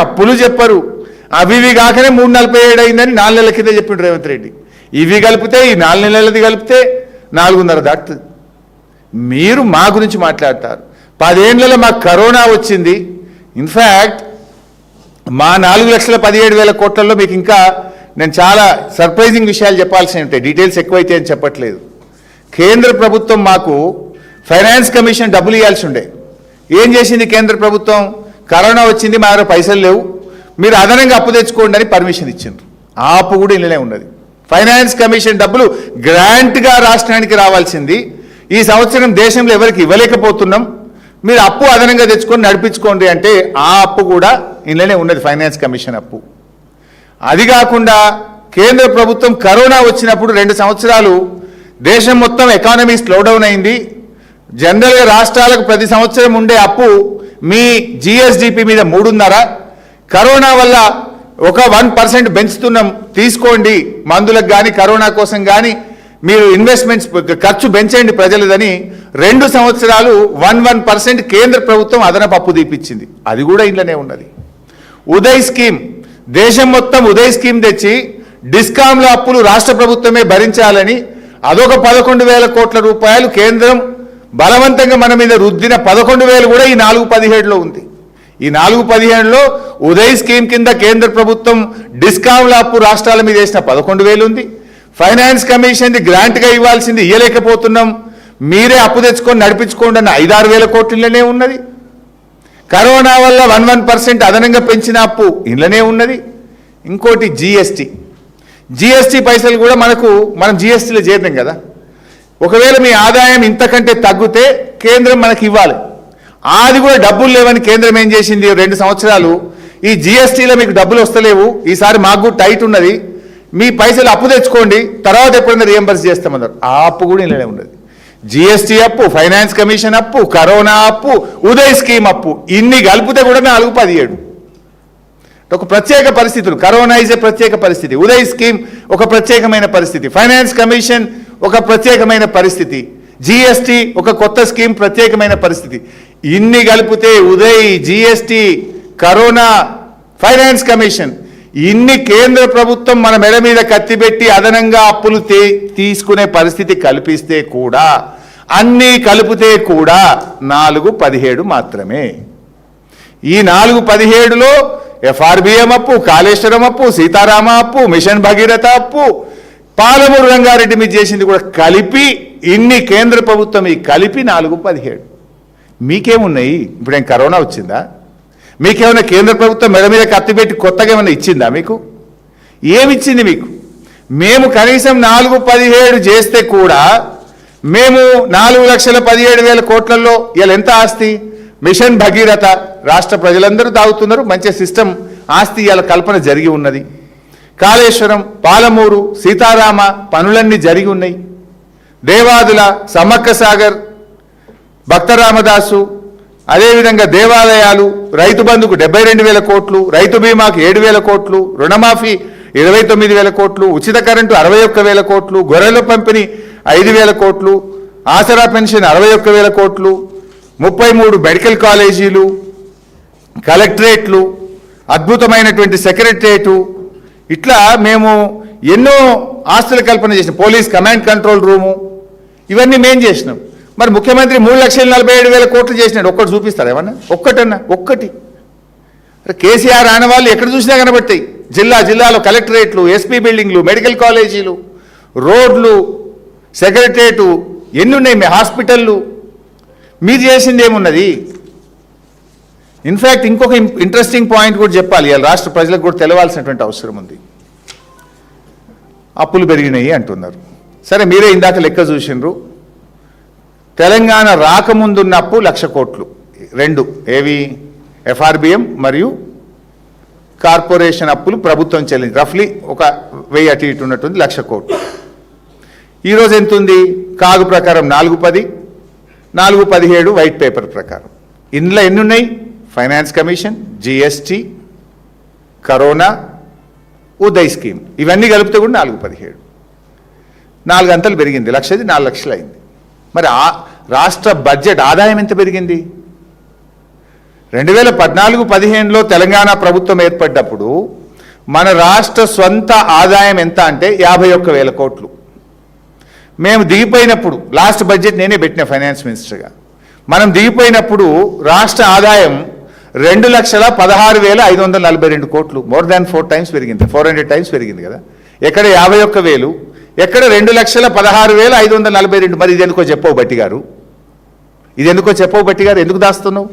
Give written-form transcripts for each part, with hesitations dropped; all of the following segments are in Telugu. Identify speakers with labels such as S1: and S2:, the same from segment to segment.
S1: అప్పులు చెప్పరు. అవి కాకనే 347 అయిందని 4 నెలల కింద చెప్పిండు రేవంత్ రెడ్డి. ఇవి కలిపితే ఈ 4 నెలలది కలిపితే 4.5 దాటుతుంది. మీరు మా గురించి మాట్లాడతారు. 10 ఏళ్లలో మాకు కరోనా వచ్చింది. ఇన్ఫ్యాక్ట్ మా 4,17,000 కోట్లలో మీకు ఇంకా నేను చాలా సర్ప్రైజింగ్ విషయాలు చెప్పాల్సి ఉంటాయి. డీటెయిల్స్ ఎక్కువైతే అని చెప్పట్లేదు. కేంద్ర ప్రభుత్వం మాకు ఫైనాన్స్ కమిషన్ డబ్బులు ఇవ్వాల్సి ఉండే. ఏం చేసింది కేంద్ర ప్రభుత్వం? కరోనా వచ్చింది, మా దగ్గర పైసలు లేవు, మీరు అదనంగా అప్పు తెచ్చుకోండి అని పర్మిషన్ ఇచ్చిండ్రు. ఆ అప్పు కూడా ఇళ్ళనే ఉన్నది. ఫైనాన్స్ కమిషన్ డబ్బులు గ్రాంట్గా రాష్ట్రానికి రావాల్సింది ఈ సంవత్సరం దేశంలో ఎవరికి ఇవ్వలేకపోతున్నాం, మీరు అప్పు అదనంగా తెచ్చుకొని నడిపించుకోండి అంటే ఆ అప్పు కూడా ఇళ్ళనే ఉన్నది, ఫైనాన్స్ కమిషన్ అప్పు. అది కాకుండా కేంద్ర ప్రభుత్వం కరోనా వచ్చినప్పుడు 2 సంవత్సరాలు దేశం మొత్తం ఎకానమీ స్లోడౌన్ అయింది. జనరల్గా రాష్ట్రాలకు ప్రతి సంవత్సరం ఉండే అప్పు మీ జిఎస్డిపి మీద 3.5, కరోనా వల్ల ఒక 1% పెంచుతున్నాం, తీసుకోండి మందులకు కానీ కరోనా కోసం కానీ మీరు ఇన్వెస్ట్మెంట్స్ ఖర్చు పెంచండి ప్రజలదని 2 సంవత్సరాలు 1% కేంద్ర ప్రభుత్వం అదనపు అప్పు తీపిచ్చింది. అది కూడా ఇంట్లోనే ఉన్నది. ఉదయ్ స్కీమ్, దేశం మొత్తం ఉదయ్ స్కీమ్ తెచ్చి డిస్కామ్ల అప్పులు రాష్ట్ర ప్రభుత్వమే భరించాలని అదొక 11,000 కోట్ల రూపాయలు కేంద్రం బలవంతంగా మన మీద రుద్దిన 11,000 కూడా ఈ 4-17లో ఉంది. ఈ 4-17లో ఉదయ్ స్కీమ్ కింద కేంద్ర ప్రభుత్వం డిస్కామ్ల అప్పు రాష్ట్రాల మీద వేసిన 11,000 ఉంది. ఫైనాన్స్ కమిషన్ది గ్రాంట్గా ఇవ్వాల్సింది ఇవ్వలేకపోతున్నాం, మీరే అప్పు తెచ్చుకొని నడిపించుకోండి అన్న 5-6 కోట్లనే ఉన్నది. కరోనా వల్ల 1% అదనంగా పెంచిన అప్పు ఇంట్లోనే ఉన్నది. ఇంకోటి జిఎస్టీ పైసలు కూడా మనం జిఎస్టీలో చేద్దాం కదా. ఒకవేళ మీ ఆదాయం ఇంతకంటే తగ్గితే కేంద్రం మనకి ఇవ్వాలి. అది కూడా డబ్బులు లేవని కేంద్రం ఏం చేసింది? 2 సంవత్సరాలు ఈ జిఎస్టీలో మీకు డబ్బులు వస్తలేవు, ఈసారి మాకు టైట్ ఉన్నది, మీ పైసలు అప్పు తెచ్చుకోండి, తర్వాత ఎప్పుడైనా రియంబర్స్ చేస్తామన్నారు. ఆ అప్పు కూడా ఇలానే ఉన్నది. జిఎస్టీ అప్పు, ఫైనాన్స్ కమిషన్ అప్పు, కరోనా అప్పు, ఉదయ్ స్కీమ్ అప్పు, ఇన్ని కలిపితే కూడా 4-17. ఒక ప్రత్యేక పరిస్థితులు. కరోనా ఇస్ ఏ ప్రత్యేక పరిస్థితి, ఉదయ్ స్కీమ్ ఒక ప్రత్యేకమైన పరిస్థితి, ఫైనాన్స్ కమిషన్ ఒక ప్రత్యేకమైన పరిస్థితి, జిఎస్టీ ఒక కొత్త స్కీమ్ ప్రత్యేకమైన పరిస్థితి. ఇన్ని కలిపితే Uday, GST, corona, finance commission, ఇన్ని కేంద్ర ప్రభుత్వం మన మెడ మీద కత్తిపెట్టి అదనంగా అప్పులు తీసుకునే పరిస్థితి కల్పిస్తే కూడా, అన్నీ కలిపితే కూడా 4-17 మాత్రమే. ఈ 4-17లో ఎఫ్ఆర్బిఎం అప్పు, కాళేశ్వరం అప్పు, సీతారామ అప్పు, మిషన్ భగీరథ అప్పు, పాలమూరు రంగారెడ్డి మీద చేసింది కూడా కలిపి, ఇన్ని కేంద్ర ప్రభుత్వం కలిపి 4-17. మీకేమున్నాయి? ఇప్పుడేం కరోనా వచ్చిందా? మీకేమైనా కేంద్ర ప్రభుత్వం మెడ మీద కత్తిపెట్టి కొత్తగా ఏమైనా ఇచ్చిందా? మీకు ఏమిచ్చింది? మీకు మేము కనీసం 4-17 చేస్తే కూడా మేము 4,17,000 కోట్లలో ఇలా ఎంత ఆస్తి? మిషన్ భగీరథ రాష్ట్ర ప్రజలందరూ తాగుతున్నారు, మంచి సిస్టమ్ ఆస్తి ఇలా కల్పన జరిగి ఉన్నది. కాళేశ్వరం, పాలమూరు, సీతారామ పనులన్నీ జరిగి ఉన్నాయి. దేవాదుల, సమ్మక్క సాగర్, భక్తరామదాసు, అదేవిధంగా దేవాలయాలు, రైతు బంధుకు 72,000 కోట్లు, రైతు బీమాకు 7,000 కోట్లు, రుణమాఫీ 29,000 కోట్లు, ఉచిత కరెంటు 61,000 కోట్లు, గొర్రెల పంపిణీ 5,000 కోట్లు, ఆసరా పెన్షన్ 61,000 కోట్లు, 33 మెడికల్ కాలేజీలు, కలెక్టరేట్లు, అద్భుతమైనటువంటి సెక్రటరేటు, ఇట్లా మేము ఎన్నో ఆస్తుల కల్పన చేసినాం. పోలీస్ కమాండ్ కంట్రోల్ రూము, ఇవన్నీ మేము చేసినాం. మరి ముఖ్యమంత్రి 3,47,000 కోట్లు చేసినాడు. ఒక్కటి చూపిస్తారు ఏమన్నా? ఒక్కటి. కేసీఆర్ ఆనవాళ్ళు ఎక్కడ చూసినా కనబడతాయి. జిల్లాలో కలెక్టరేట్లు, ఎస్పీ బిల్డింగ్లు, మెడికల్ కాలేజీలు, రోడ్లు, సెక్రటరేటు ఎన్ని ఉన్నాయి, మీ హాస్పిటళ్ళు. మీరు చేసింది ఏమున్నది? ఇన్ఫ్యాక్ట్ ఇంకొక ఇంట్రెస్టింగ్ పాయింట్ కూడా చెప్పాలి, ఇలా రాష్ట్ర ప్రజలకు కూడా తెలవాల్సినటువంటి అవసరం ఉంది. అప్పులు పెరిగినాయి అంటున్నారు. సరే, మీరే ఇందాక లెక్క చూసిండ్రు. తెలంగాణ రాకముందున్న అప్పు 1,00,000 కోట్లు, 2 ఏవి? ఎఫ్ఆర్బిఎం మరియు కార్పొరేషన్ అప్పులు ప్రభుత్వం చెల్లింది. రఫ్లీ ఒక 1000 అటు ఇటు ఉన్నట్టుంది, 1,00,000 కోట్లు. ఈరోజు ఎంత ఉంది? కాగు ప్రకారం 4-10, 4-17 వైట్ పేపర్ ప్రకారం. ఇందులో ఎన్ని ఉన్నాయి? Finance commission, GST, corona, Uday scheme, ఇవన్నీ కలిపితే కూడా 4-17, 4 అంతలు పెరిగింది. 1,00,000ది 4 లక్షలు అయింది. మరి రాష్ట్ర బడ్జెట్ ఆదాయం ఎంత పెరిగింది? 2014-15లో తెలంగాణ ప్రభుత్వం ఏర్పడ్డప్పుడు మన రాష్ట్ర స్వంత ఆదాయం ఎంత అంటే 51,000 కోట్లు. మేము దిగిపోయినప్పుడు లాస్ట్ బడ్జెట్ నేనే పెట్టిన ఫైనాన్స్ మినిస్టర్గా, మనం దిగిపోయినప్పుడు రాష్ట్ర ఆదాయం 2,16,542 కోట్లు, మోర్ దాన్ 4 times పెరిగింది, 400 times పెరిగింది కదా. ఎక్కడ 51,000, ఎక్కడ 2,16,542. మరి ఇది ఎందుకో చెప్పవు బట్టి గారు, ఇది ఎందుకో చెప్పవు బట్టి గారు, ఎందుకు దాస్తున్నావు?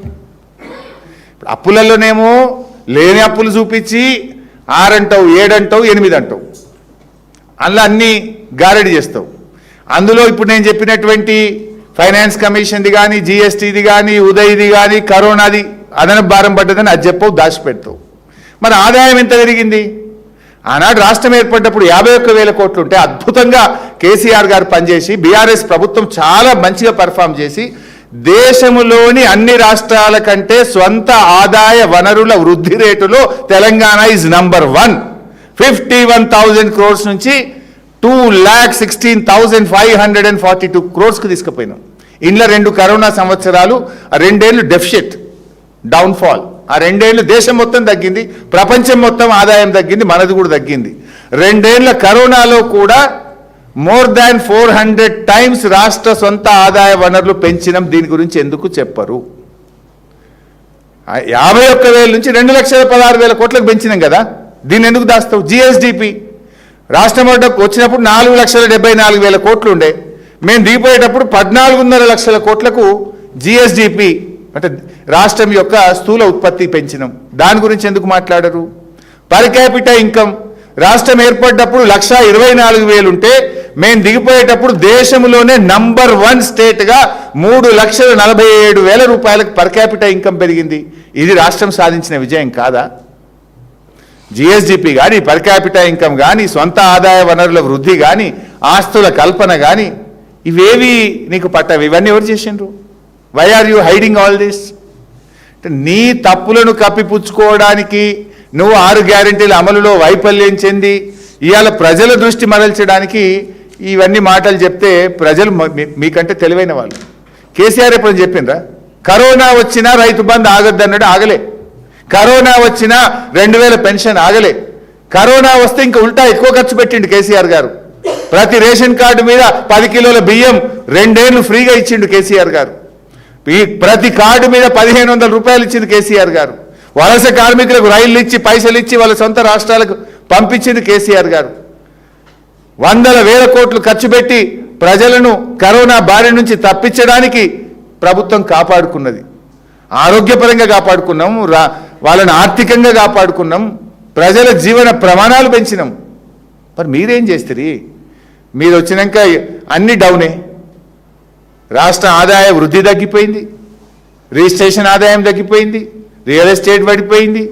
S1: అప్పులలోనేమో లేని అప్పులు చూపించి 6 అంటావు, 7 అంటావు, 8 అంటావు, అందులో అన్నీ గారడి చేస్తావు. అందులో ఇప్పుడు నేను చెప్పినటువంటి ఫైనాన్స్ కమిషన్ది కానీ, జిఎస్టీది కానీ, ఉదయ్ది కానీ, కరోనాది అదనపు భారం పడ్డదని అది చెప్పవు, దాచిపెడతావు. మరి ఆదాయం ఎంత పెరిగింది? ఆనాడు రాష్ట్రం ఏర్పడ్డప్పుడు 51,000 కోట్లు ఉంటే అద్భుతంగా కేసీఆర్ గారు పనిచేసి బీఆర్ఎస్ ప్రభుత్వం చాలా మంచిగా పర్ఫామ్ చేసి దేశంలోని అన్ని రాష్ట్రాల కంటే స్వంత ఆదాయ వనరుల వృద్ధి రేటులో తెలంగాణ ఈజ్ నంబర్ 1. 51,000 crores నుంచి 2,16,542 crores తీసుకుపోయినాం. ఇంట్లో 2 కరోనా సంవత్సరాలు, 2 ఏళ్ళు డెఫిసిట్, డౌన్ఫాల్, ఆ 2 ఏళ్ళు దేశం మొత్తం తగ్గింది, ప్రపంచం మొత్తం ఆదాయం తగ్గింది, మనది కూడా తగ్గింది. 2 ఏళ్ల కరోనాలో కూడా మోర్ దాన్ 400 times రాష్ట్ర సొంత ఆదాయ వనరులు పెంచినాం. దీని గురించి ఎందుకు చెప్పరు? 51,000 నుంచి 2,16,000 కోట్లకు పెంచినాం కదా, దీన్ని ఎందుకు దాస్తావు? జిఎస్డిపి రాష్ట్రం వచ్చినప్పుడు 4,74,000 కోట్లు ఉండే, మేము దిగిపోయేటప్పుడు 14.5 లక్షల కోట్లకు జిఎస్డిపి అంటే రాష్ట్రం యొక్క స్థూల ఉత్పత్తి పెంచినాం. దాని గురించి ఎందుకు మాట్లాడరు? పర్ క్యాపిటల్ ఇన్కమ్ రాష్ట్రం ఏర్పడ్డప్పుడు 1,24,000 ఉంటే మేము దిగిపోయేటప్పుడు దేశంలోనే నంబర్ 1 స్టేట్గా 3,47,000 రూపాయలకు పర్ క్యాపిటల్ ఇన్కమ్ పెరిగింది. ఇది రాష్ట్రం సాధించిన విజయం కాదా? జిఎస్డిపి కానీ, పర్ క్యాపిటల్ ఇన్కమ్ కానీ, సొంత ఆదాయ వనరుల వృద్ధి కానీ, ఆస్తుల కల్పన కానీ ఇవేవి నీకు పట్టవి? ఇవన్నీ ఎవరు చేసిండ్రు? Why are you hiding all this? నీ తప్పులను కప్పిపుచ్చుకోవడానికి నువ్వు 6 గ్యారెంటీల అమలులో వైఫల్యం చెంది ఇవాళ ప్రజల దృష్టి మరల్చడానికి ఇవన్నీ మాటలు చెప్తే ప్రజలు మీకంటే తెలివైన వాళ్ళు. కేసీఆర్ ఎప్పుడు చెప్పిండ్రా? కరోనా వచ్చినా రైతు బంధు ఆగద్దన్నాడు, ఆగలే. కరోనా వచ్చినా 2,000 పెన్షన్ ఆగలే. కరోనా వస్తే ఇంకా ఉల్టా ఎక్కువ ఖర్చు పెట్టిండు కేసీఆర్ గారు. ప్రతి రేషన్ కార్డు మీద 10 కిలోల బియ్యం 2 ఏళ్ళు ఫ్రీగా ఇచ్చిండు కేసీఆర్ గారు. ఈ ప్రతి కార్డు మీద 1,500 రూపాయలు ఇచ్చింది కేసీఆర్ గారు. వలస కార్మికులకు రైళ్లు ఇచ్చి పైసలు ఇచ్చి వాళ్ళ సొంత రాష్ట్రాలకు పంపించింది కేసీఆర్ గారు. 100,000 కోట్లు ఖర్చు పెట్టి ప్రజలను కరోనా బారి నుంచి తప్పించడానికి ప్రభుత్వం కాపాడుకున్నది. ఆరోగ్యపరంగా కాపాడుకున్నాం, వాళ్ళని ఆర్థికంగా కాపాడుకున్నాం, ప్రజల జీవన ప్రమాణాలు పెంచినాం. మరి మీరేం చేస్తారు? మీరు వచ్చినాక అన్ని డౌనే. రాష్ట్ర ఆదాయ వృద్ధి తగ్గిపోయింది, రిజిస్ట్రేషన్ ఆదాయం తగ్గిపోయింది, రియల్ ఎస్టేట్ పడిపోయింది,